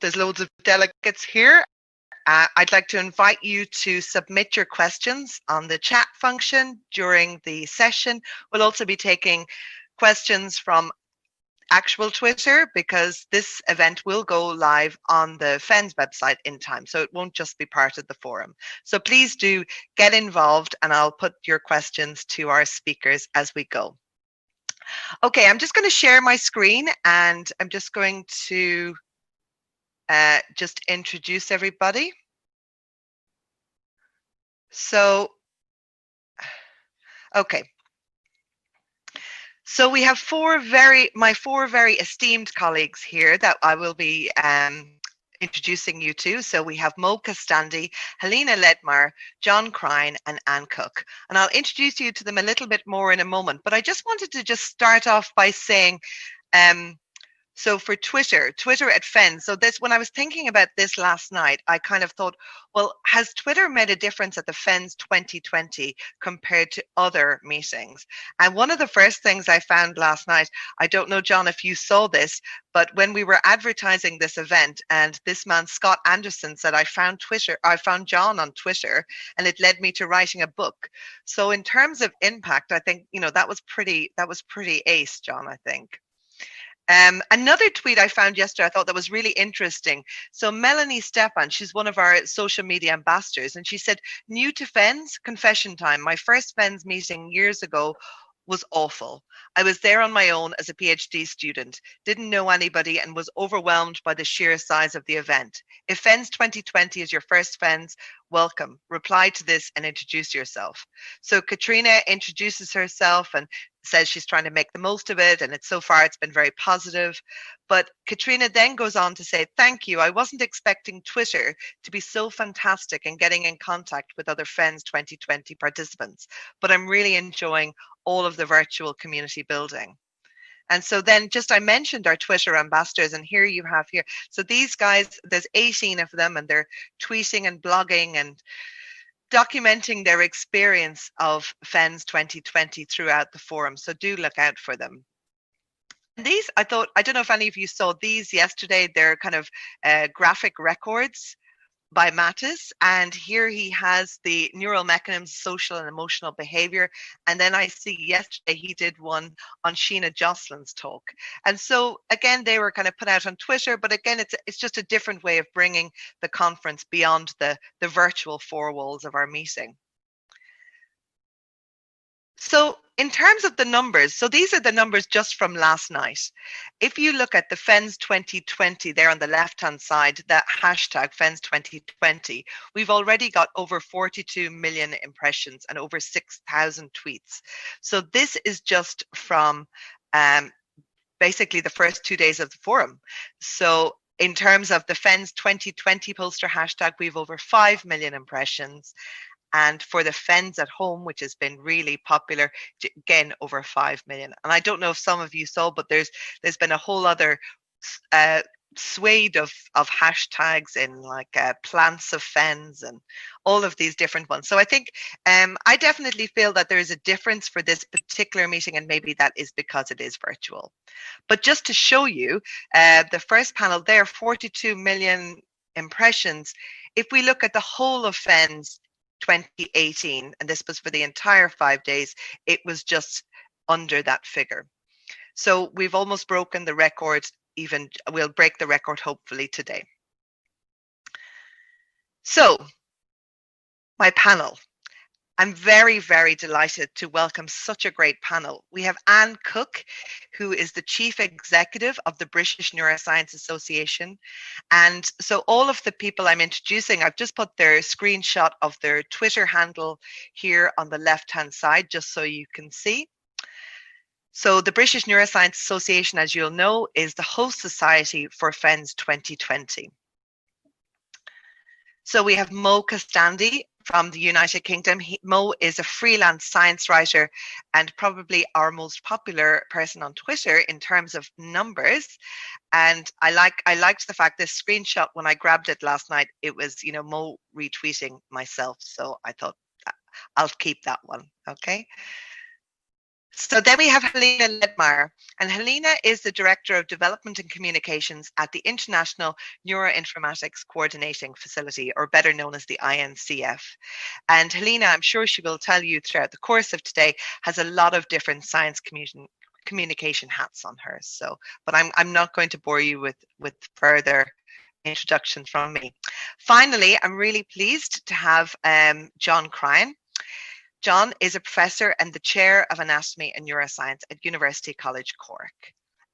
there's loads of delegates here. I'd like to invite you to submit your questions on the chat function during the session. We'll also be taking questions from actual Twitter, because this event will go live on the FENS website in time, so it won't just be part of the forum. So please do get involved, and I'll put your questions to our speakers as we go. Okay, I'm just going to share my screen, and I'm just going to just introduce everybody. So, okay. So we have my four very esteemed colleagues here that I will be introducing you to. So we have Costandi, Helena Ledmeyer, John Cryan, and Anne Cooke. And I'll introduce you to them a little bit more in a moment. But I just wanted to just start off by saying, so for Twitter at FENS. So this, when I was thinking about this last night, I kind of thought, well, has Twitter made a difference at the FENS 2020 compared to other meetings? And one of the first things I found last night, I don't know, John, if you saw this, but when we were advertising this event, and this man, Scott Anderson, said, I found John on Twitter, and it led me to writing a book. So in terms of impact, I think, that was pretty ace, John, I think. Another tweet I found yesterday, I thought that was really interesting. So Melanie Stepan, she's one of our social media ambassadors, and she said, new to FENS, confession time. My first FENS meeting years ago was awful. I was there on my own as a PhD student, didn't know anybody, and was overwhelmed by the sheer size of the event. If FENS 2020 is your first FENS, welcome. Reply to this and introduce yourself. So Katrina introduces herself and says she's trying to make the most of it, and so far it's been very positive. But Katrina then goes on to say, thank you. I wasn't expecting Twitter to be so fantastic in getting in contact with other FENS 2020 participants, but I'm really enjoying all of the virtual community building. And so then I mentioned our Twitter ambassadors, and here you have here. So these guys, there's 18 of them, and they're tweeting and blogging and documenting their experience of FENS 2020 throughout the forum. So do look out for them. And these, I don't know if any of you saw these yesterday. They're kind of graphic records by Mattis, and here he has the neural mechanisms, social and emotional behavior. And then I see yesterday he did one on Sheena Jocelyn's talk. And so again, they were kind of put out on Twitter, but again, it's just a different way of bringing the conference beyond the virtual four walls of our meeting. So in terms of the numbers, so these are the numbers just from last night. If you look at the FENS 2020 there on the left-hand side, that hashtag FENS 2020, we've already got over 42 million impressions and over 6,000 tweets. So this is just from basically the first 2 days of the forum. So in terms of the FENS 2020 poster hashtag, we've over 5 million impressions. And for the FENS at home, which has been really popular, again, over 5 million. And I don't know if some of you saw, but there's been a whole other swathe of hashtags in like plants of FENS and all of these different ones. So I think I definitely feel that there is a difference for this particular meeting, and maybe that is because it is virtual. But just to show you, the first panel there, 42 million impressions. If we look at the whole of FENS 2018, and this was for the entire 5 days, it was just under that figure. So we've almost broken the record. Even we'll break the record hopefully today. So my panel, I'm very, very delighted to welcome such a great panel. We have Anne Cooke, who is the Chief Executive of the British Neuroscience Association. And so all of the people I'm introducing, I've just put their screenshot of their Twitter handle here on the left-hand side, just so you can see. So the British Neuroscience Association, as you'll know, is the host society for FENS 2020. So we have Costandi from the United Kingdom. Mo is a freelance science writer and probably our most popular person on Twitter in terms of numbers. And I liked the fact this screenshot, when I grabbed it last night, it was, Mo retweeting myself. So I thought I'll keep that one. Okay. So then we have Helena Litmeyer, and Helena is the Director of Development and Communications at the International Neuroinformatics Coordinating Facility, or better known as the INCF. And Helena, I'm sure she will tell you throughout the course of today, has a lot of different science communication hats on her. So, but I'm not going to bore you with further introduction from me. Finally, I'm really pleased to have John Cryan. John is a professor and the chair of anatomy and neuroscience at University College Cork.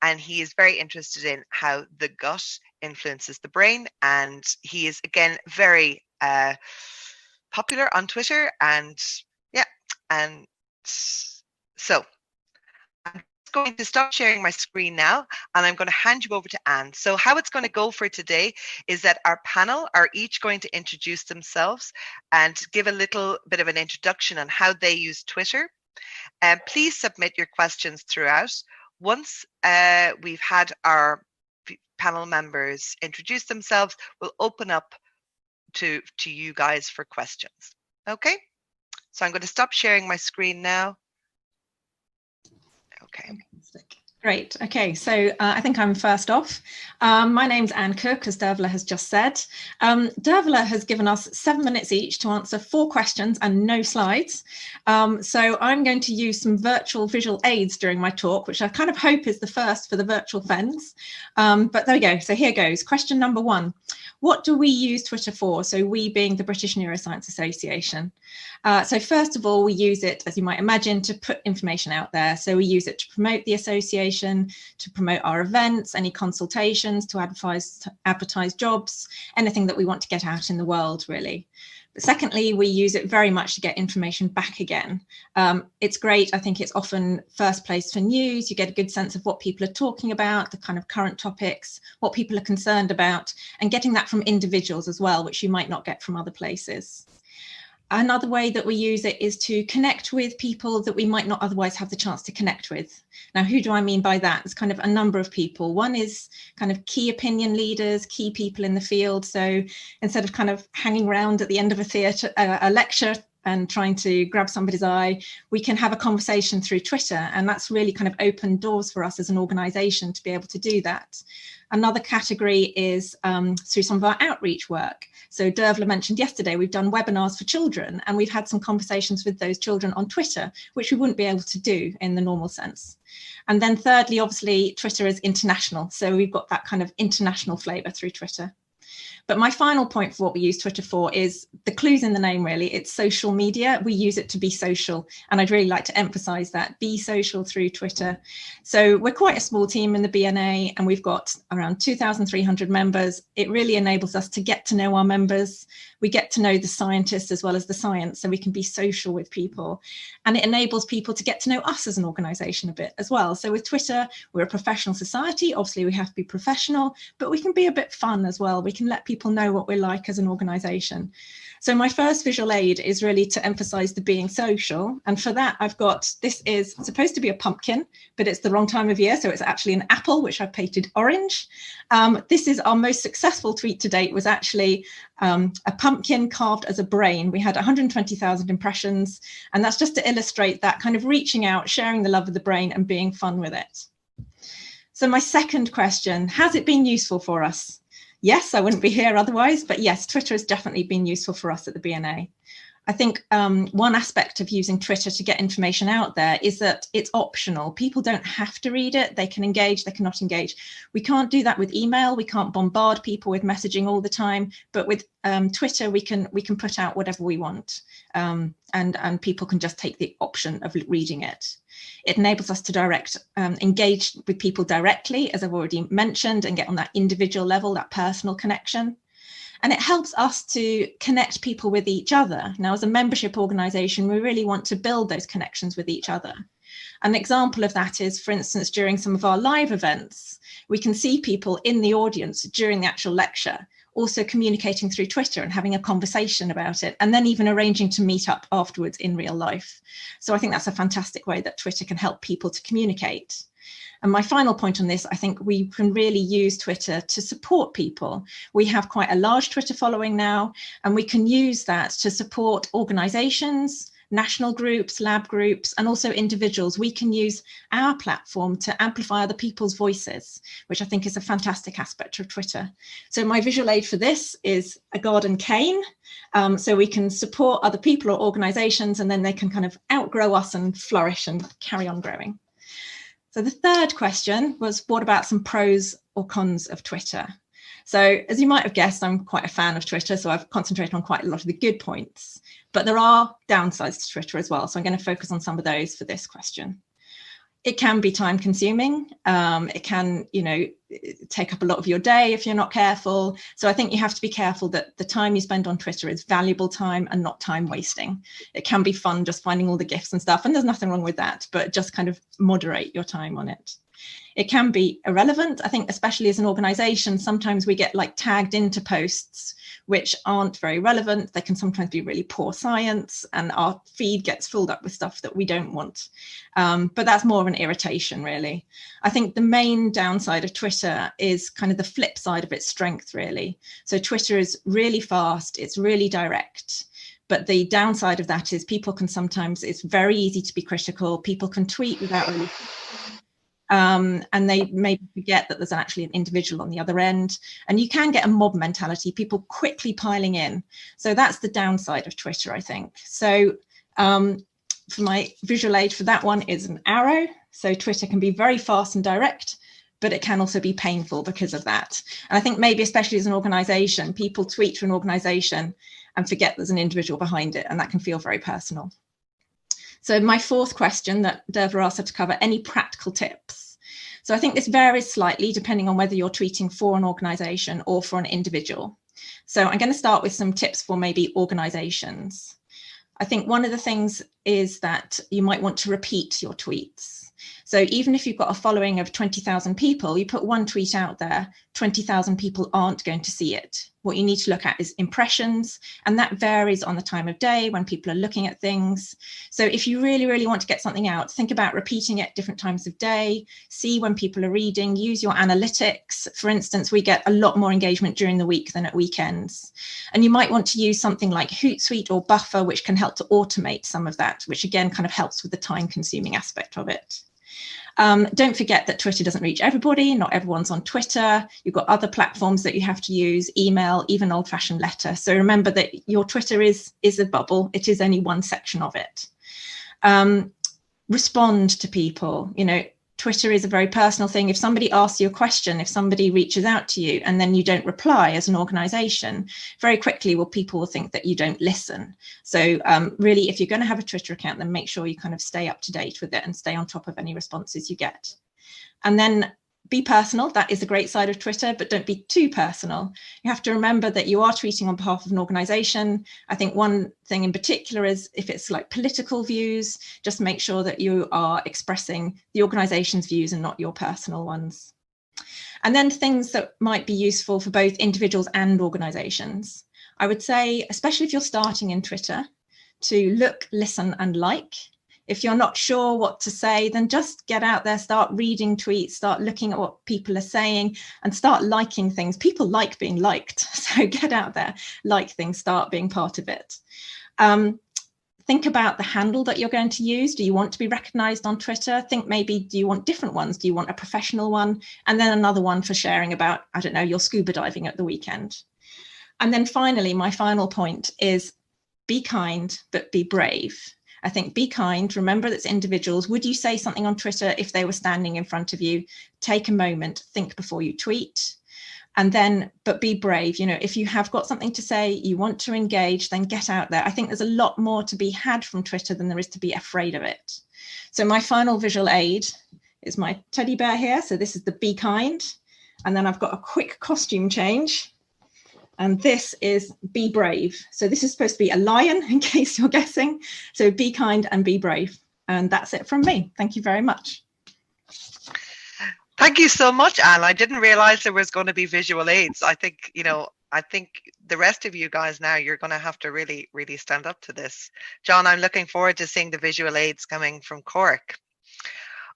And he is very interested in how the gut influences the brain. And he is, again, very popular on Twitter. And yeah, and so I'm going to stop sharing my screen now, and I'm going to hand you over to Anne. So how it's going to go for today is that our panel are each going to introduce themselves and give a little bit of an introduction on how they use Twitter. And please submit your questions throughout. Once we've had our panel members introduce themselves, we'll open up to you guys for questions. Okay, so I'm going to stop sharing my screen now. Okay. Great. Okay, so I think I'm first off. My name's Anne Cooke, as Dervila has just said. Dervila has given us 7 minutes each to answer 4 questions and no slides. So I'm going to use some virtual visual aids during my talk, which I kind of hope is the first for the virtual FENS. But there we go. So here goes. Question number 1. What do we use Twitter for? So we being the British Neuroscience Association. So first of all, we use it, as you might imagine, to put information out there. So we use it to promote the association, to promote our events, any consultations, to advertise jobs, anything that we want to get out in the world, really. But secondly, we use it very much to get information back again. It's great. I think it's often first place for news. You get a good sense of what people are talking about, the kind of current topics, what people are concerned about, and getting that from individuals as well, which you might not get from other places. Another way that we use it is to connect with people that we might not otherwise have the chance to connect with. Now, who do I mean by that? It's kind of a number of people. One is kind of key opinion leaders, key people in the field. So instead of kind of hanging around at the end of a lecture and trying to grab somebody's eye, we can have a conversation through Twitter. And that's really kind of opened doors for us as an organisation to be able to do that. Another category is through some of our outreach work. So Dervila mentioned yesterday, we've done webinars for children, and we've had some conversations with those children on Twitter, which we wouldn't be able to do in the normal sense. And then thirdly, obviously, Twitter is international. So we've got that kind of international flavour through Twitter. But my final point for what we use Twitter for is the clues in the name, really. It's social media. We use it to be social. And I'd really like to emphasize that, be social through Twitter. So we're quite a small team in the BNA, and we've got around 2,300 members. It really enables us to get to know our members. We get to know the scientists as well as the science, so we can be social with people. And it enables people to get to know us as an organization a bit as well. So with Twitter, we're a professional society. Obviously, we have to be professional, but we can be a bit fun as well. We can let people know what we're like as an organization. So my first visual aid is really to emphasize the being social. And for that, I've got, this is supposed to be a pumpkin, but it's the wrong time of year. So it's actually an apple, which I've painted orange. This is our most successful tweet to date, was actually a pumpkin carved as a brain. We had 120,000 impressions. And that's just to illustrate that kind of reaching out, sharing the love of the brain and being fun with it. So my second question, has it been useful for us? Yes, I wouldn't be here otherwise, but yes, Twitter has definitely been useful for us at the BNA. I think one aspect of using Twitter to get information out there is that it's optional. People don't have to read it. They can engage, they cannot engage. We can't do that with email. We can't bombard people with messaging all the time, but with Twitter, we can put out whatever we want, and people can just take the option of reading it. It enables us to engage with people directly, as I've already mentioned, and get on that individual level, that personal connection. And it helps us to connect people with each other. Now, as a membership organisation, we really want to build those connections with each other. An example of that is, for instance, during some of our live events, we can see people in the audience during the actual lecture, also communicating through Twitter and having a conversation about it, and then even arranging to meet up afterwards in real life. So I think that's a fantastic way that Twitter can help people to communicate. And my final point on this, I think we can really use Twitter to support people. We have quite a large Twitter following now, and we can use that to support organisations, national groups, lab groups, and also individuals. We can use our platform to amplify other people's voices, which I think is a fantastic aspect of Twitter. So my visual aid for this is a garden cane. So we can support other people or organizations, and then they can kind of outgrow us and flourish and carry on growing. So the third question was, what about some pros or cons of Twitter? So as you might have guessed, I'm quite a fan of Twitter, so I've concentrated on quite a lot of the good points, but there are downsides to Twitter as well. So I'm going to focus on some of those for this question. It can be time consuming. It can, take up a lot of your day if you're not careful. So I think you have to be careful that the time you spend on Twitter is valuable time and not time wasting. It can be fun just finding all the GIFs and stuff, and there's nothing wrong with that, but just kind of moderate your time on it. It can be irrelevant. I think especially as an organization, sometimes we get like tagged into posts which aren't very relevant. They can sometimes be really poor science, and our feed gets filled up with stuff that we don't want. But that's more of an irritation, really. I think the main downside of Twitter is kind of the flip side of its strength, really. So Twitter is really fast, it's really direct. But the downside of that is people can sometimes, it's very easy to be critical. People can tweet without really and they maybe forget that there's actually an individual on the other end, and you can get a mob mentality, people quickly piling in. So that's the downside of Twitter, I think. So for my visual aid for that one is an arrow. So Twitter can be very fast and direct, but it can also be painful because of that. And I think maybe especially as an organization, people tweet to an organization and forget there's an individual behind it, and that can feel very personal. So my fourth question that Dervila asked her to cover, any practical tips? So I think this varies slightly depending on whether you're tweeting for an organization or for an individual. So I'm going to start with some tips for maybe organizations. I think one of the things is that you might want to repeat your tweets. So even if you've got a following of 20,000 people, you put one tweet out there, 20,000 people aren't going to see it. What you need to look at is impressions, and that varies on the time of day when people are looking at things. So if you really, really want to get something out, think about repeating it different times of day, see when people are reading, use your analytics. For instance, we get a lot more engagement during the week than at weekends. And you might want to use something like Hootsuite or Buffer, which can help to automate some of that, which again kind of helps with the time consuming aspect of it. Don't forget that Twitter doesn't reach everybody. Not everyone's on Twitter. You've got other platforms that you have to use, email, even old-fashioned letter. So remember that your Twitter is a bubble. It is only one section of it. Respond to people. Twitter is a very personal thing. If somebody asks you a question, if somebody reaches out to you and then you don't reply as an organization, very quickly, people will think that you don't listen. So really, if you're going to have a Twitter account, then make sure you kind of stay up to date with it and stay on top of any responses you get. And then be personal. That is a great side of Twitter, but don't be too personal. You have to remember that you are tweeting on behalf of an organization. I think one thing in particular is if it's like political views, just make sure that you are expressing the organization's views and not your personal ones. And then things that might be useful for both individuals and organizations. I would say, especially if you're starting in Twitter, to look, listen, and like. If you're not sure what to say, then just get out there, start reading tweets, start looking at what people are saying, and start liking things. People like being liked. So get out there, like things, start being part of it. Think about the handle that you're going to use. Do you want to be recognized on Twitter? Think maybe, do you want different ones? Do you want a professional one? And then another one for sharing about, I don't know, your scuba diving at the weekend. And then finally, my final point is be kind, but be brave. I think be kind, remember that's individuals. Would you say something on Twitter if they were standing in front of you? Take a moment, think before you tweet. And then, but be brave. If you have got something to say, you want to engage, then get out there. I think there's a lot more to be had from Twitter than there is to be afraid of it. So my final visual aid is my teddy bear here. So this is the be kind. And then I've got a quick costume change. And this is be brave. So this is supposed to be a lion, in case you're guessing. So be kind and be brave. And that's it from me. Thank you very much. Thank you so much, Anne. I didn't realize there was going to be visual aids. I think, I think the rest of you guys now, you're going to have to really, really stand up to this. John, I'm looking forward to seeing the visual aids coming from Cork.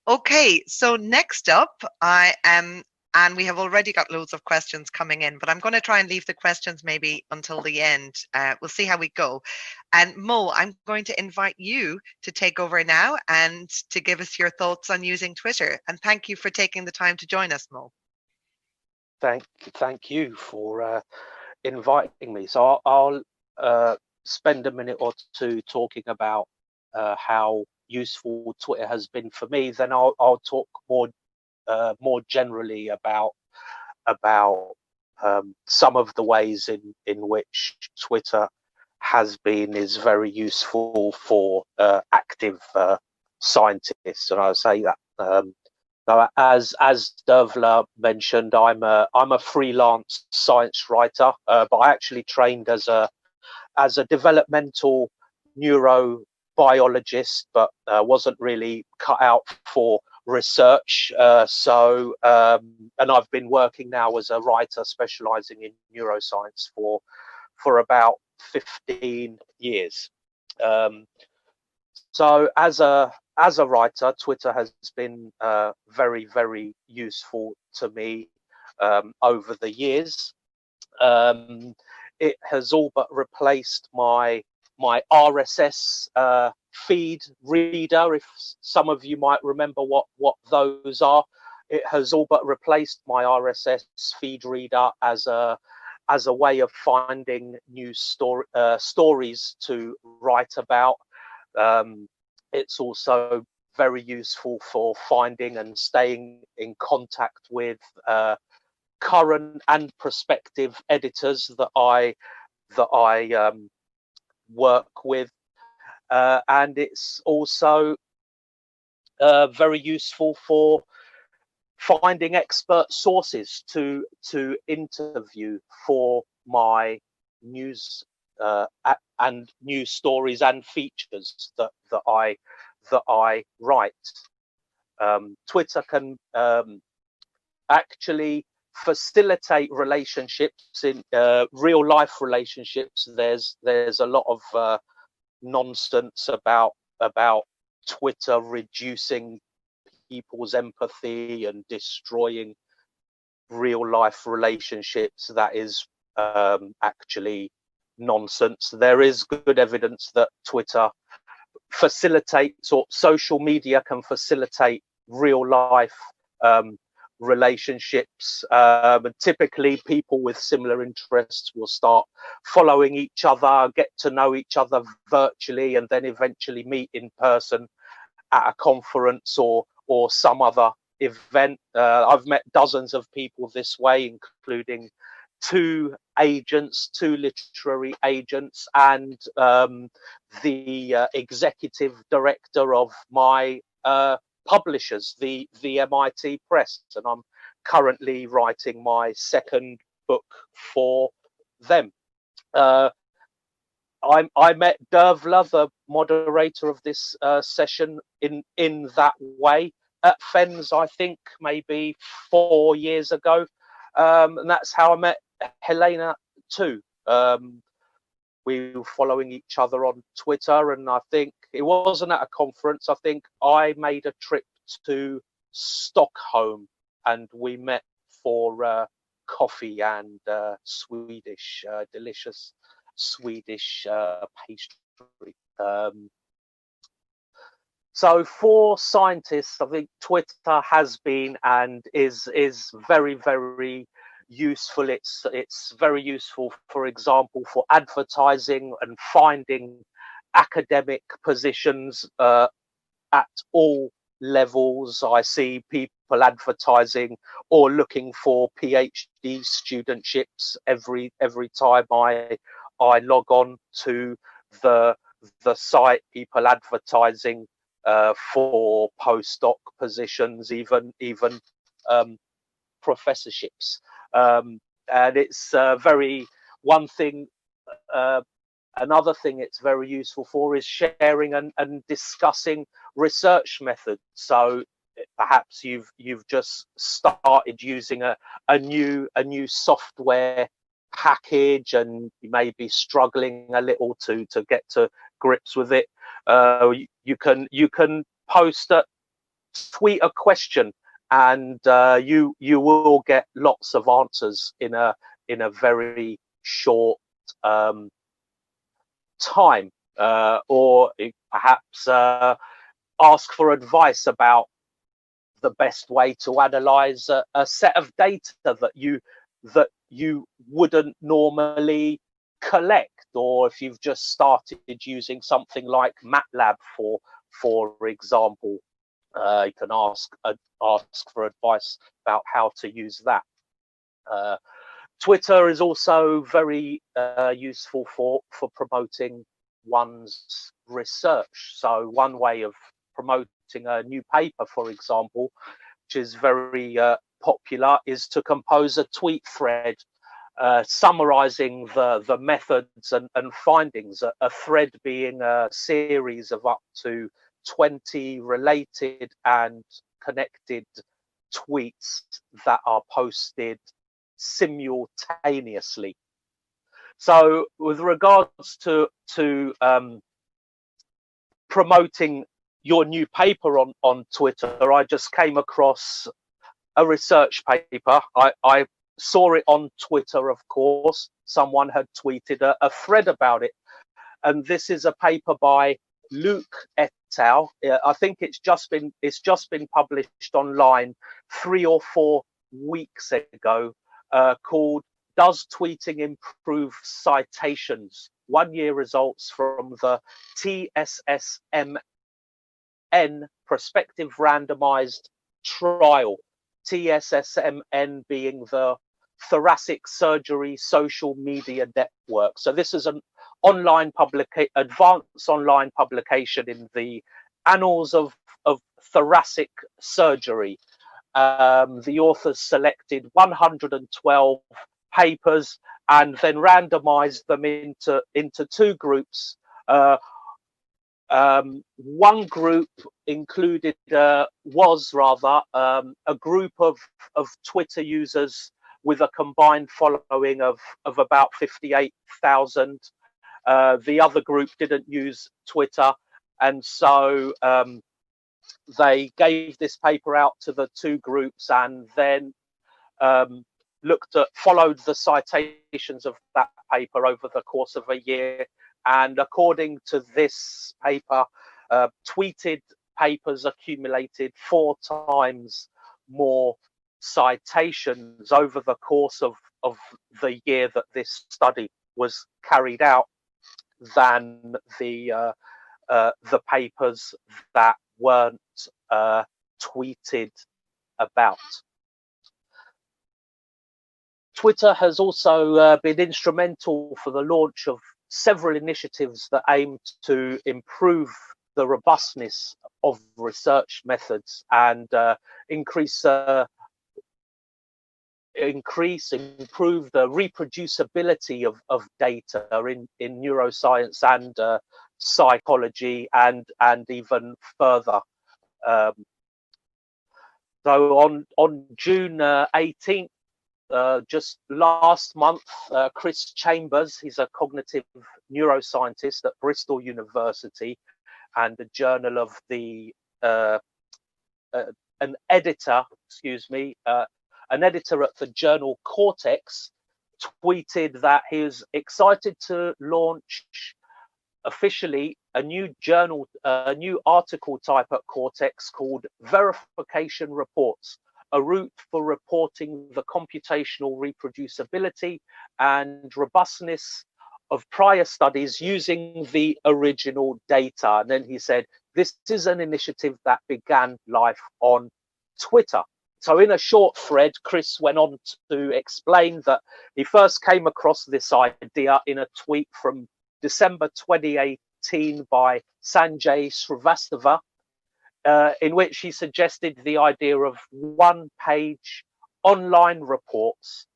Okay, so next up, I am And we have already got loads of questions coming in, but I'm going to try and leave the questions maybe until the end. We'll see how we go. And Mo, I'm going to invite you to take over now and to give us your thoughts on using Twitter. And thank you for taking the time to join us, Mo. Thank you for inviting me. So I'll spend a minute or two talking about how useful Twitter has been for me. Then I'll talk more generally about some of the ways in which Twitter is very useful for active scientists. And I'll say that as Dervila mentioned, I'm a freelance science writer, but I actually trained as a developmental neurobiologist, but wasn't really cut out for research. And I've been working now as a writer specializing in neuroscience for about 15 years. So as a writer, Twitter has been very, very useful to me over the years. It has all but replaced my RSS feed reader. If some of you might remember what those are, it has all but replaced my RSS feed reader as a way of finding new stories to write about. It's also very useful for finding and staying in contact with current and prospective editors that I work with, and it's also very useful for finding expert sources to interview for my news and news stories and features that I write. Twitter can actually facilitate relationships in real life relationships. There's a lot of nonsense about Twitter reducing people's empathy and destroying real life relationships. That is actually nonsense. There is good evidence that Twitter facilitates, or social media can facilitate, real life relationships. Typically people with similar interests will start following each other, get to know each other virtually, and then eventually meet in person at a conference or some other event. I've met dozens of people this way, including two literary agents, and the executive director of my publishers, the MIT Press, and I'm currently writing my second book for them. I met Dervila, the moderator of this session, in that way at FENS, I think maybe 4 years ago, and that's how I met Helena too. We were following each other on Twitter, and I think it wasn't at a conference. I think I made a trip to Stockholm, and we met for coffee and delicious Swedish pastry. So for scientists, I think Twitter has been and is very, very useful. It's very useful, for example, for advertising and finding academic positions at all levels. I see people advertising or looking for PhD studentships every time I log on to the site. People advertising for postdoc positions, even professorships, and it's very one thing. Another thing it's very useful for is sharing and discussing research methods. So perhaps you've just started using a new software package, and you may be struggling a little to get to grips with it. You can tweet a question and you will get lots of answers in a very short time, or perhaps ask for advice about the best way to analyze a set of data that you wouldn't normally collect, or if you've just started using something like MATLAB for example, you can ask for advice about how to use that. Twitter is also very useful for promoting one's research. So one way of promoting a new paper, for example, which is very popular, is to compose a tweet thread summarizing the methods and findings, a thread being a series of up to 20 related and connected tweets that are posted simultaneously. So with regards to promoting your new paper on Twitter, I just came across a research paper. I saw it on Twitter, of course. Someone had tweeted a thread about it, and this is a paper by Luke et al. I think it's just been published online 3 or 4 weeks ago, called "Does Tweeting Improve Citations? 1-year results from the TSSMN prospective randomized trial." TSSMN being the Thoracic Surgery Social Media Network. So this is an online advanced online publication in the Annals of Thoracic Surgery. The authors selected 112 papers and then randomized them into 2 groups. One group included was a group of Twitter users with a combined following of about 58,000. The other group didn't use Twitter, and so they gave this paper out to the 2 groups, and then followed the citations of that paper over the course of a year. And according to this paper, tweeted papers accumulated 4 times more citations over the course of the year that this study was carried out than the papers that weren't tweeted about. Twitter has also been instrumental for the launch of several initiatives that aim to improve the robustness of research methods and improve the reproducibility of data in neuroscience and psychology and even further. So on June 18th, just last month, Chris Chambers, he's a cognitive neuroscientist at Bristol University and the journal of the an editor at the journal Cortex, tweeted that he was excited to launch officially a new article type at Cortex called Verification Reports, a route for reporting the computational reproducibility and robustness of prior studies using the original data. And then he said, this is an initiative that began life on Twitter. So in a short thread, Chris went on to explain that he first came across this idea in a tweet from December 2018 by Sanjay Srivastava, in which he suggested the idea of 1-page online reports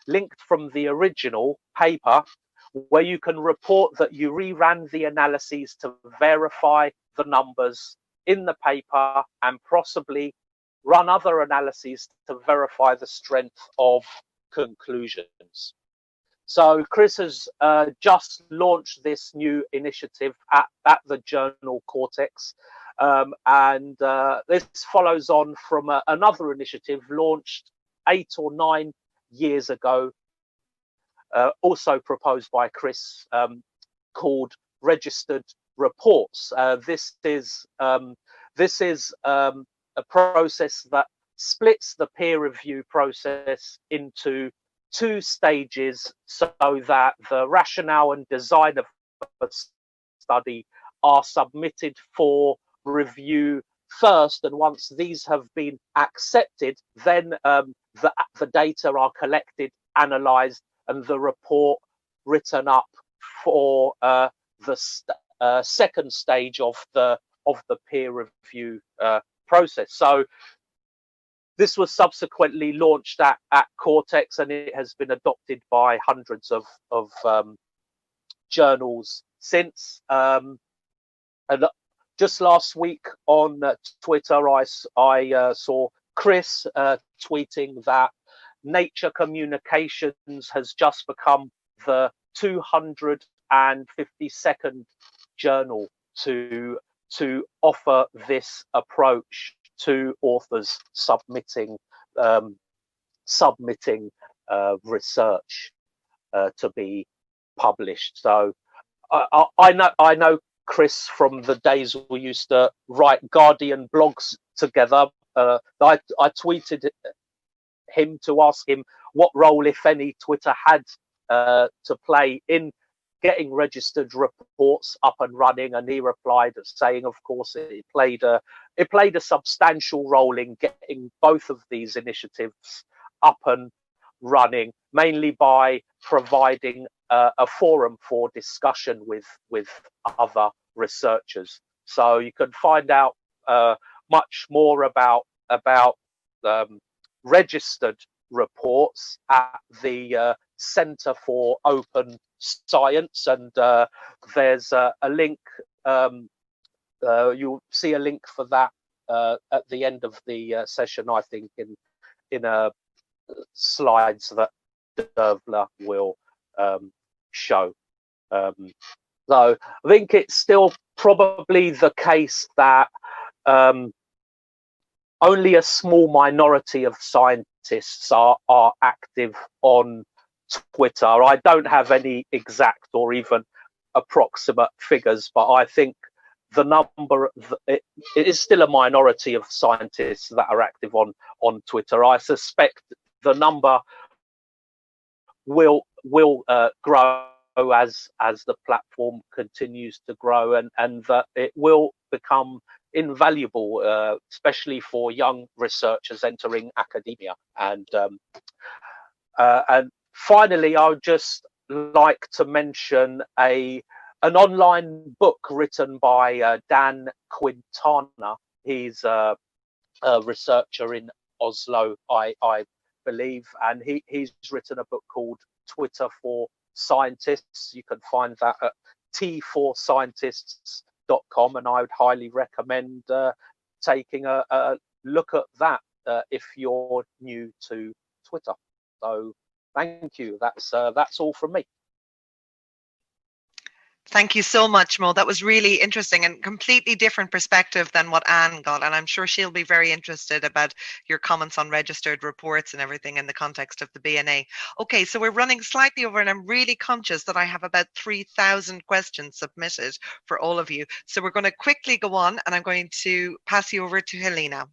linked from the original paper, where you can report that you reran the analyses to verify the numbers in the paper and possibly run other analyses to verify the strength of conclusions. So Chris has just launched this new initiative at the journal Cortex. This follows on from another initiative launched 8 or 9 years ago, also proposed by Chris, called Registered Reports. This is a process that splits the peer review process into 2 stages, so that the rationale and design of a study are submitted for review first, and once these have been accepted, then the data are collected, analysed, and the report written up for the second stage of the peer review process. So this was subsequently launched at Cortex, and it has been adopted by hundreds of journals since. And just last week on Twitter, I saw Chris tweeting that Nature Communications has just become the 252nd journal to offer this approach to authors submitting research to be published. So I know Chris from the days we used to write Guardian blogs together. I tweeted him to ask him what role, if any, Twitter had to play in getting registered reports up and running, and he replied saying, of course, it played a substantial role in getting both of these initiatives up and running, mainly by providing a forum for discussion with other researchers. So you can find out much more about registered reports at the Centre for Open Science, and there's a link. You'll see a link for that at the end of the session, I think, in slides that Dervila will show. So I think it's still probably the case that only a small minority of scientists are active on Twitter. I don't have any exact or even approximate figures, but I think the number, it is still a minority of scientists that are active on Twitter. I suspect the number will grow as the platform continues to grow, and that it will become invaluable, especially for young researchers entering academia. And finally, I would just like to mention an online book written by Dan Quintana. He's a researcher in Oslo, I believe, and he's written a book called Twitter for Scientists. You can find that at t4scientists.com, and I would highly recommend taking a look at that if you're new to Twitter. So thank you. That's all from me. Thank you so much, Mo. That was really interesting and completely different perspective than what Anne got. And I'm sure she'll be very interested about your comments on registered reports and everything in the context of the BNA. Okay, so we're running slightly over, and I'm really conscious that I have about 3,000 questions submitted for all of you. So we're going to quickly go on, and I'm going to pass you over to Helena.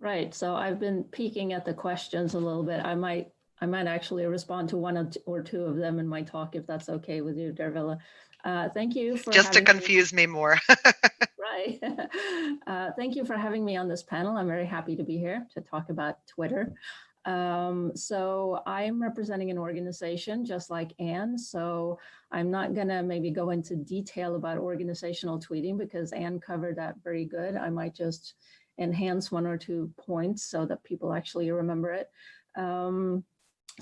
Right. So I've been peeking at the questions a little bit. I might actually respond to one or two of them in my talk, if that's okay with you, Dervila. Thank you for just to confuse me more. Right. Thank you for having me on this panel. I'm very happy to be here to talk about Twitter. So I'm representing an organization just like Anne. So I'm not going to maybe go into detail about organizational tweeting because Anne covered that very good. I might just enhance one or two points so that people actually remember it.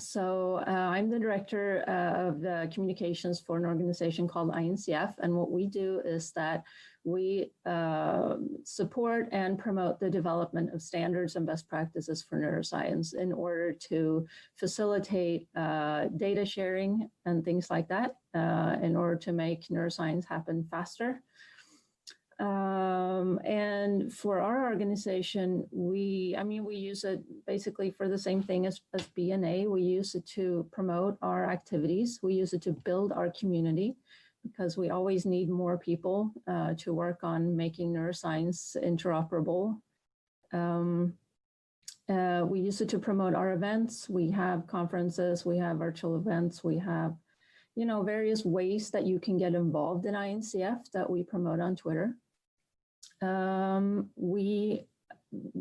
So I'm the director of the communications for an organization called INCF. And what we do is that we support and promote the development of standards and best practices for neuroscience in order to facilitate data sharing and things like that in order to make neuroscience happen faster. And for our organization, we use it basically for the same thing as BNA. We use it to promote our activities. We use it to build our community, because we always need more people to work on making neuroscience interoperable. We use it to promote our events. We have conferences, we have virtual events, we have, various ways that you can get involved in INCF that we promote on Twitter. We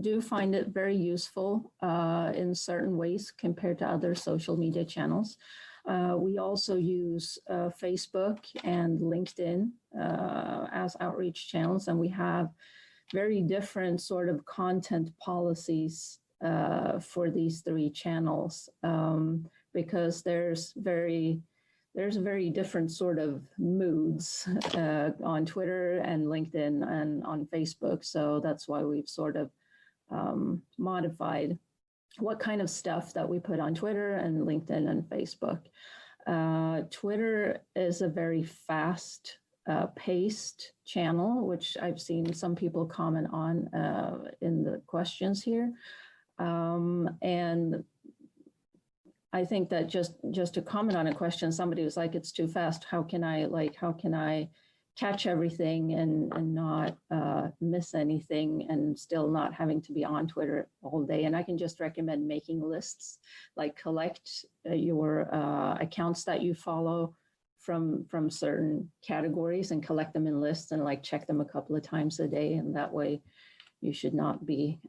do find it very useful in certain ways compared to other social media channels. We also use Facebook and LinkedIn as outreach channels, and we have very different sort of content policies for these three channels, because there's very different sort of moods on Twitter and LinkedIn and on Facebook. So that's why we've sort of modified what kind of stuff that we put on Twitter and LinkedIn and Facebook. Twitter is a very fast paced channel, which I've seen some people comment on in the questions here. And I think that just to comment on a question, somebody was like, it's too fast. How can I catch everything and not miss anything, and still not having to be on Twitter all day? And I can just recommend making lists, like collect your accounts that you follow from certain categories and collect them in lists, and like check them a couple of times a day. And that way you should not be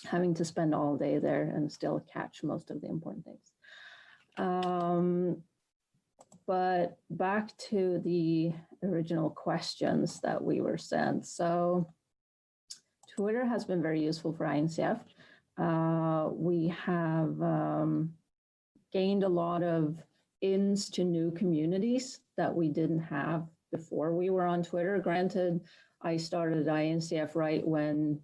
having to spend all day there and still catch most of the important things. But back to the original questions that we were sent. So Twitter has been very useful for INCF. We have gained a lot of ins to new communities that we didn't have before we were on Twitter. Granted, I started INCF right when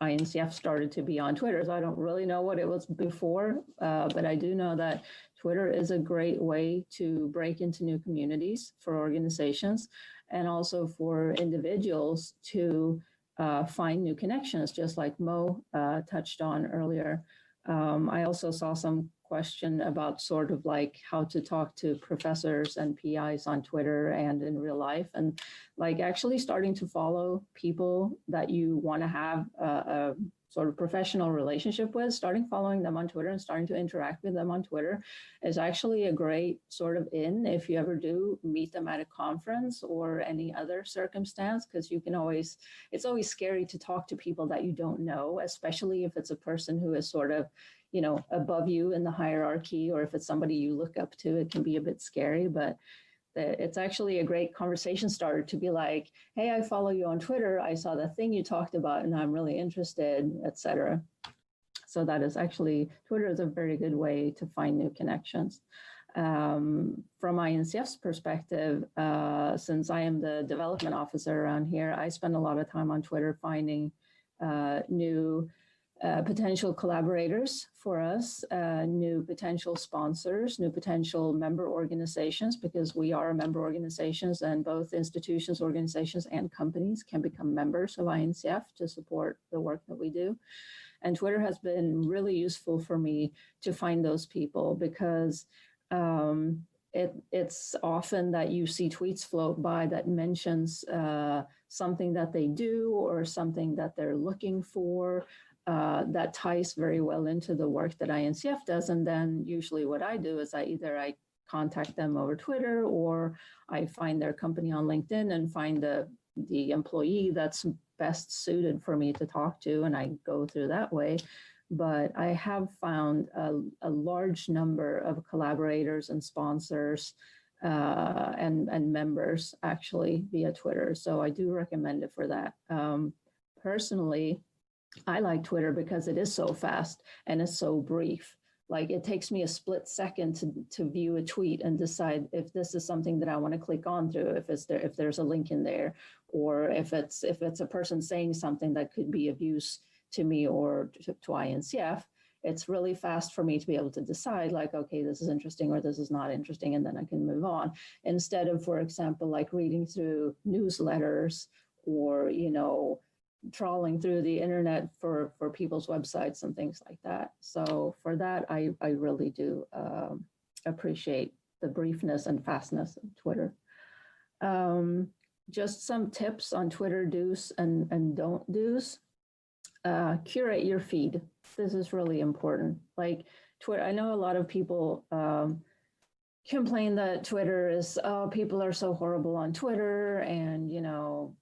INCF started to be on Twitter, so I don't really know what it was before, but I do know that Twitter is a great way to break into new communities for organizations, and also for individuals to find new connections, just like Mo touched on earlier. I also saw some question about sort of like how to talk to professors and PIs on Twitter and in real life, and like actually starting to follow people that you want to have a sort of professional relationship with, starting following them on Twitter and starting to interact with them on Twitter is actually a great sort of if you ever do meet them at a conference or any other circumstance, because you can always, it's always scary to talk to people that you don't know, especially if it's a person who is sort of, above you in the hierarchy, or if it's somebody you look up to, it can be a bit scary. But it's actually a great conversation starter to be like, hey, I follow you on Twitter. I saw the thing you talked about and I'm really interested, etc. So that is actually, Twitter is a very good way to find new connections. From INCF's perspective, since I am the development officer around here, I spend a lot of time on Twitter finding new potential collaborators for us, new potential sponsors, new potential member organizations, because we are member organizations, and both institutions, organizations, and companies can become members of INCF to support the work that we do. And Twitter has been really useful for me to find those people, because it's often that you see tweets float by that mentions something that they do or something that they're looking for, that ties very well into the work that INCF does. And then usually what I do is I contact them over Twitter, or I find their company on LinkedIn and find the employee that's best suited for me to talk to, and I go through that way. But I have found a large number of collaborators and sponsors and members actually via Twitter. So I do recommend it for that. Personally, I like Twitter because it is so fast and it's so brief. Like, it takes me a split second to view a tweet and decide if this is something that I want to click on through, if there's a link in there, or if it's a person saying something that could be of use to me or to INCF. it's really fast for me to be able to decide like, okay, this is interesting or this is not interesting, and then I can move on. Instead of, for example, like reading through newsletters or, you know, trawling through the internet for people's websites and things like that. So for that, I really do appreciate the briefness and fastness of Twitter. Just some tips on Twitter do's and don't do's. Curate your feed. This is really important. Like Twitter, I know a lot of people complain that Twitter is, oh, people are so horrible on Twitter, and you know,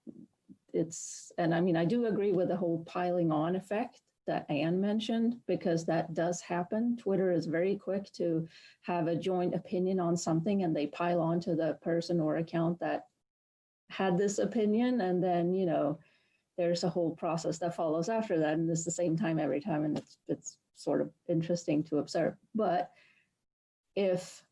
and I mean, I do agree with the whole piling on effect that Anne mentioned, because that does happen. Twitter is very quick to have a joint opinion on something, and they pile on to the person or account that had this opinion, and then, you know, there's a whole process that follows after that, and it's the same time every time, and it's sort of interesting to observe. But if,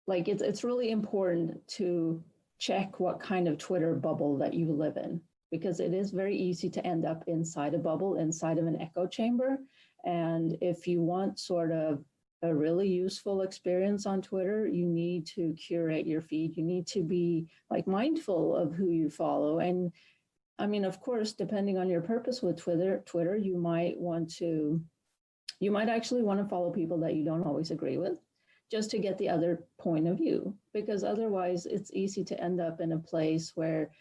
like, it's really important to check what kind of Twitter bubble that you live in, because it is very easy to end up inside a bubble, inside of an echo chamber. And if you want sort of a really useful experience on Twitter, you need to curate your feed. You need to be like mindful of who you follow. And I mean, of course, depending on your purpose with Twitter, you might actually want to follow people that you don't always agree with, just to get the other point of view, because otherwise it's easy to end up in a place where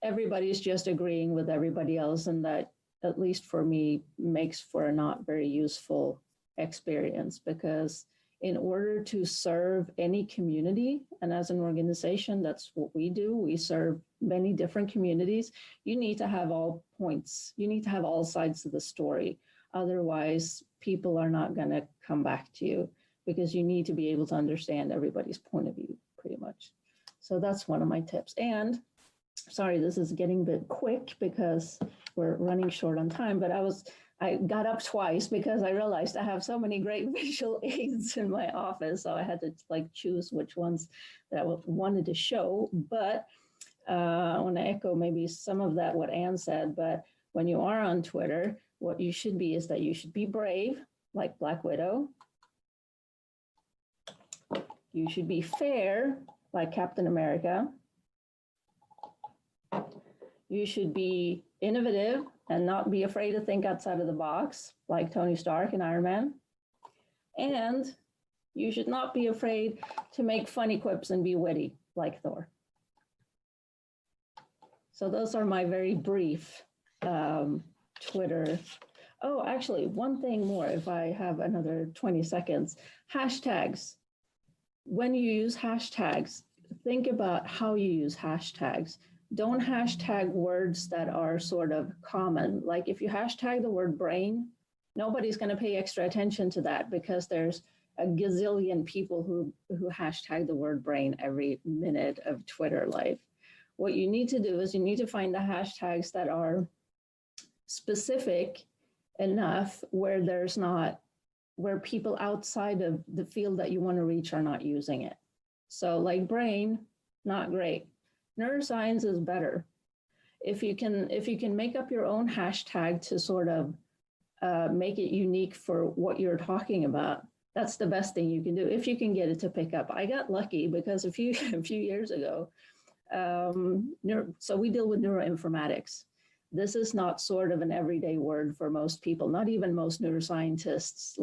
everybody's just agreeing with everybody else, and that, at least for me, makes for a not very useful experience. Because in order to serve any community, and as an organization, that's what we do, we serve many different communities, you need to have all points, you need to have all sides of the story. Otherwise, people are not going to come back to you, because you need to be able to understand everybody's point of view, pretty much. So that's one of my tips. And sorry, this is getting a bit quick because we're running short on time, but I got up twice because I realized I have so many great visual aids in my office. So I had to like choose which ones that I wanted to show. But I want to echo maybe some of that, what Anne said, but when you are on Twitter, what you should be is that you should be brave, like Black Widow. You should be fair, like Captain America. You should be innovative and not be afraid to think outside of the box, like Tony Stark and Iron Man. And you should not be afraid to make funny quips and be witty, like Thor. So those are my very brief Twitter. Oh, actually, one thing more, if I have another 20 seconds. Hashtags. When you use hashtags, think about how you use hashtags. Don't hashtag words that are sort of common. Like if you hashtag the word brain, nobody's going to pay extra attention to that, because there's a gazillion people who hashtag the word brain every minute of Twitter life. What you need to do is you need to find the hashtags that are specific enough where where people outside of the field that you want to reach are not using it. So like brain, not great. Neuroscience is better. If you can make up your own hashtag to sort of make it unique for what you're talking about, that's the best thing you can do, if you can get it to pick up. I got lucky because a few years ago, so we deal with neuroinformatics. This is not sort of an everyday word for most people. Not even most neuroscientists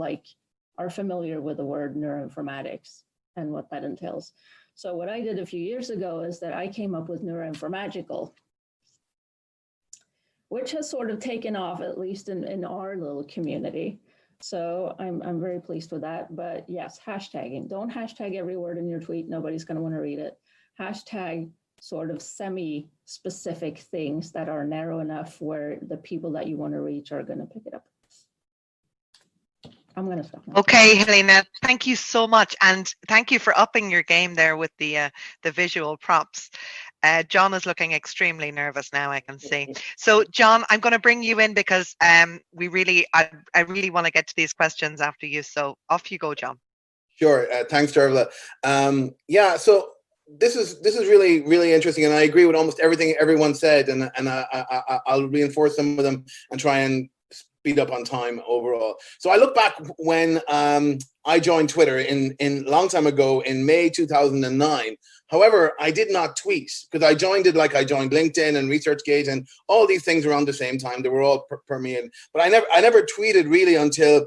are familiar with the word neuroinformatics and what that entails. So what I did a few years ago is that I came up with neuroinformagical, which has sort of taken off, at least in our little community. So I'm very pleased with that. But yes, hashtagging. Don't hashtag every word in your tweet. Nobody's going to want to read it. Hashtag sort of semi-specific things that are narrow enough where the people that you want to reach are going to pick it up. I'm going to stop now. Okay, Helena, thank you so much. And thank you for upping your game there with the visual props. John is looking extremely nervous now, I can see. So John, I'm going to bring you in because I really want to get to these questions after you. So off you go, John. Sure. Thanks, Dervila. Yeah, so this is really, really interesting. And I agree with almost everything everyone said. And I'll reinforce some of them and try and beat up on time overall. So I look back when I joined Twitter in a long time ago in May 2009. However, I did not tweet because I joined it like I joined LinkedIn and ResearchGate and all these things around the same time. They were all permeated, but I never tweeted really until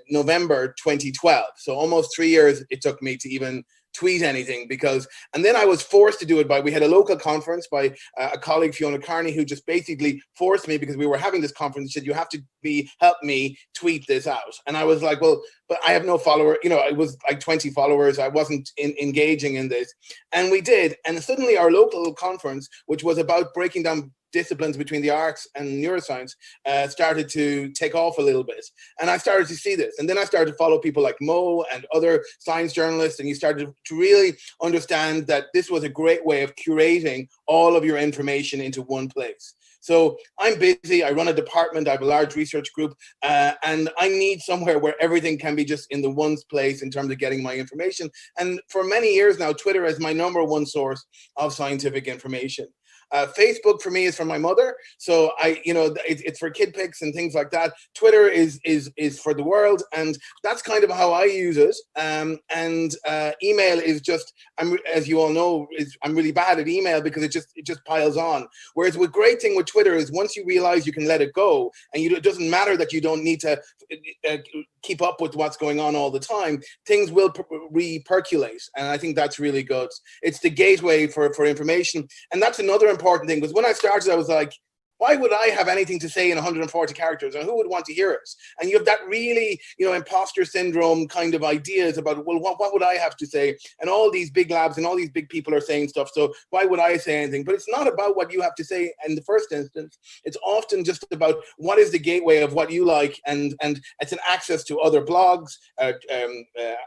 November 2012. So almost 3 years it took me to even tweet anything, and then I was forced to do it we had a local conference by a colleague, Fiona Carney, who just basically forced me, because we were having this conference. She said, you have to help me tweet this out. And I was like, well, but I have no follower, it was like 20 followers. I wasn't engaging in this. And we did. And suddenly our local conference, which was about breaking down disciplines between the arts and neuroscience, started to take off a little bit. And I started to see this. And then I started to follow people like Mo and other science journalists. And you started to really understand that this was a great way of curating all of your information into one place. So I'm busy, I run a department, I have a large research group, and I need somewhere where everything can be just in the one place in terms of getting my information. And for many years now, Twitter is my #1 source of scientific information. Facebook for me is from my mother, so it's for kid pics and things like that. Twitter is for the world, and that's kind of how I use it. Email is just, as you all know, I'm really bad at email because it just piles on. Whereas the great thing with Twitter is once you realize you can let it go, and it doesn't matter that you don't need to keep up with what's going on all the time, things will re-percolate, and I think that's really good. It's the gateway for information, and that's another important thing, because when I started, I was like, why would I have anything to say in 140 characters, and who would want to hear it? And you have that really, imposter syndrome kind of ideas about, well, what would I have to say? And all these big labs and all these big people are saying stuff, so why would I say anything? But it's not about what you have to say in the first instance. It's often just about what is the gateway of what you like, and it's an access to other blogs,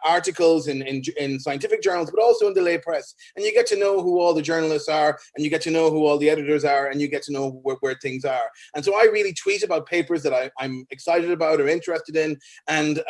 articles in scientific journals, but also in the lay press. And you get to know who all the journalists are, and you get to know who all the editors are, and you get to know where things are. And so I really tweet about papers that I'm excited about or interested in. And,